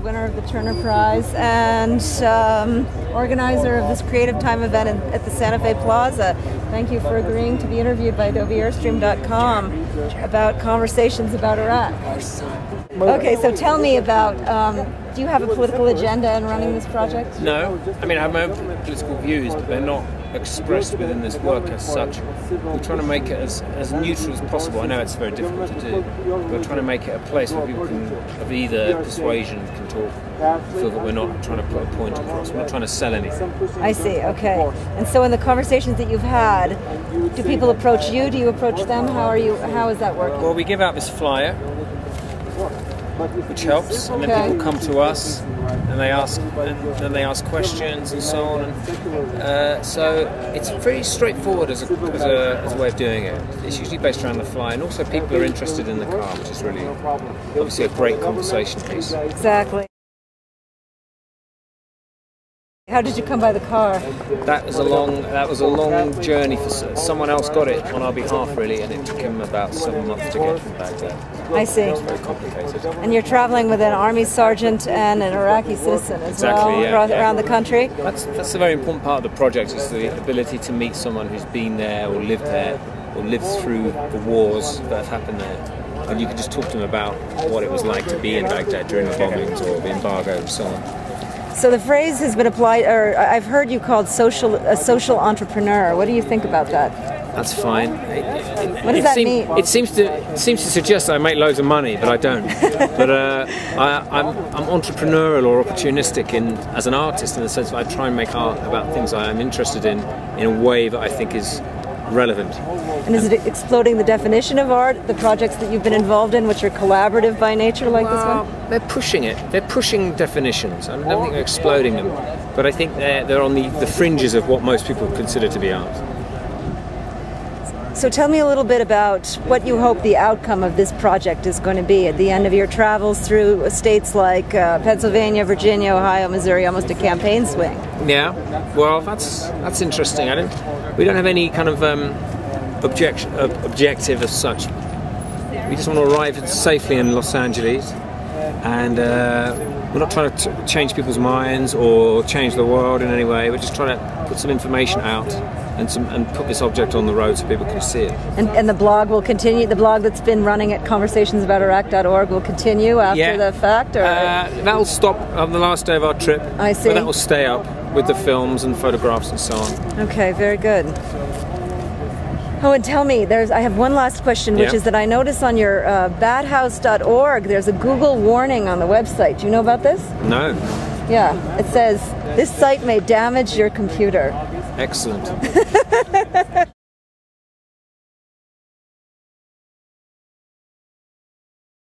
winner of the Turner Prize and organizer of this Creative Time event at the Santa Fe Plaza. Thank you for agreeing to be interviewed by Adobeairstream.com about conversations about Iraq. Okay, so tell me about, do you have a political agenda in running this project? No. I mean, I have my own political views, but they're not expressed within this work as such. We're trying to make it as neutral as possible. I know it's very difficult to do. We're trying to make it a place where people can, of either persuasion, can talk, feel that we're not trying to put a point across. We're not trying to sell anything. I see, okay. And so in the conversations that you've had, do people approach you? Do you approach them? How is that working? Well, we give out this flyer, which helps, and then people come to us and they ask questions and so on. And, so it's pretty straightforward as a way of doing it. It's usually based around the flyer, and also people are interested in the car, which is really obviously a great conversation piece. Exactly. How did you come by the car? That was a long journey. For someone else got it on our behalf, really, and it took him about 7 months to get from Baghdad. I see. It's very complicated. And you're traveling with an army sergeant and an Iraqi citizen as well, around the country? That's a very important part of the project, is the ability to meet someone who's been there or lived through the wars that have happened there. And you can just talk to them about what it was like to be in Baghdad during the bombings or the embargo and so on. So the phrase has been applied, or I've heard you called a social entrepreneur. What do you think about that? That's fine. What does that mean? It seems to suggest that I make loads of money, but I don't. But I'm entrepreneurial or opportunistic as an artist, in the sense that I try and make art about things I am interested in a way that I think is relevant. And is it exploding the definition of art, the projects that you've been involved in, which are collaborative by nature, like this one? They're pushing it. They're pushing definitions. I don't think they're exploding them, but I think they're on the fringes of what most people consider to be art. So tell me a little bit about what you hope the outcome of this project is going to be at the end of your travels through states like Pennsylvania, Virginia, Ohio, Missouri, almost a campaign swing. Yeah, well, that's interesting. We don't have any kind of objective as such. We just want to arrive safely in Los Angeles, and we're not trying to change people's minds or change the world in any way. We're just trying to put some information out and put this object on the road so people can see it. And the blog will continue. The blog that's been running at conversationsaboutiraq.org will continue after the fact, or that'll stop on the last day of our trip. I see. But that will stay up with the films and photographs and so on. Okay, very good. Oh, and tell me, I have one last question, which is that I notice on your badhouse.org there's a Google warning on the website. Do you know about this? No. Yeah, it says, this site may damage your computer. Excellent.